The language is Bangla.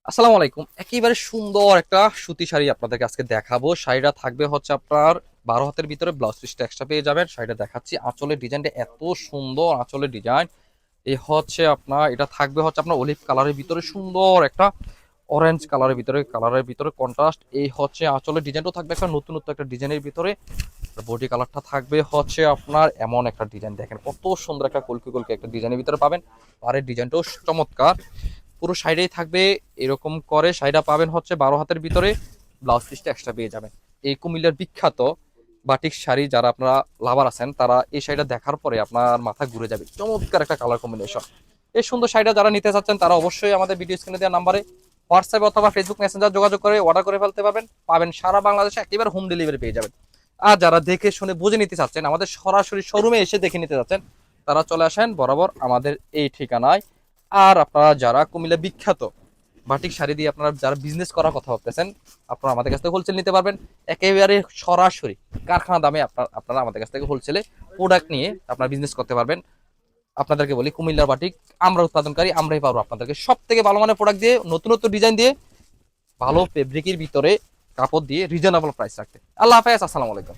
আসসালামু আলাইকুম। একেবারে সুন্দর একটা সুতি শাড়ি আপনাদেরকে আজকে দেখাবো। শাড়িটা থাকবে হচ্ছে আপনার 12 হাতের ভিতরে, ব্লাউজ পিসটা এক্সট্রা পেয়ে যাবেন। শাড়িটা দেখাচ্ছি, আঁচলের ডিজাইনটা এত সুন্দর, আঁচলের ডিজাইন। এই হচ্ছে আপনার, এটা থাকবে হচ্ছে আপনার অলিভ কালারের ভিতরে, সুন্দর একটা অরেঞ্জ কালারের ভিতরে কন্ট্রাস্ট। এই হচ্ছে আঁচলের ডিজাইনটাও থাকবে একটা নতুনত্ব একটা ডিজাইনের ভিতরে। বডি কালারটা থাকবে হচ্ছে আপনার এমন একটা ডিজাইন, দেখেন কত সুন্দর একটা কলকি কলকি একটা ডিজাইনের ভিতরে পাবেন। পাড়ের ডিজাইনটাও চমৎকার। পুরো সাইডেই থাকবে এরকম করে। শাড়িটা পাবেন হচ্ছে 12 হাতের ভিতরে, ব্লাউজ পিসটা এক্সট্রা পেয়ে যাবেন। এই কুমিল্লার বিখ্যাত বাটিক শাড়ি যারা আপনারা লাভার আছেন, তারা এই শাড়িটা দেখার পরে আপনার মাথা ঘুরে যাবে। চমৎকার একটা কালার কম্বিনেশন। এই সুন্দর শাড়িটা যারা নিতে চাচ্ছেন তারা অবশ্যই আমাদের ভিডিও স্ক্রিনে দেওয়া নাম্বারে হোয়াটসঅ্যাপ অথবা ফেসবুক মেসেঞ্জার যোগাযোগ করে অর্ডার করে ফেলতে পাবেন সারা বাংলাদেশে একেবারে হোম ডেলিভারি পেয়ে যাবেন। আর যারা দেখে শুনে বুঝে নিতে চাচ্ছেন, আমাদের সরাসরি শোরুমে এসে দেখে নিতে চাচ্ছেন, তারা চলে আসেন বরাবর আমাদের এই ঠিকানায়। আর আপনারা যারা কুমিল্লা বিখ্যাত বাটিক শাড়ি দিয়ে আপনারা যারা বিজনেস করার কথা ভাবতেছেন, আপনারা আমাদের কাছ থেকে হোলসেল নিতে পারবেন। একেবারে সরাসরি কারখানা দামে আপনারা আমাদের কাছ থেকে হোলসেলে প্রোডাক্ট নিয়ে আপনারা বিজনেস করতে পারবেন। আপনাদেরকে বলি, কুমিল্লার বাটিক আমরা উৎপাদনকারী, আমরাই পারবো আপনাদেরকে সব থেকে ভালো মানের প্রোডাক্ট দিয়ে, নতুন নতুন ডিজাইন দিয়ে, ভালো ফেব্রিকের ভিতরে কাপড় দিয়ে রিজনেবল প্রাইস রাখতে। আল্লাহ হাফেজ, আসসালামু আলাইকুম।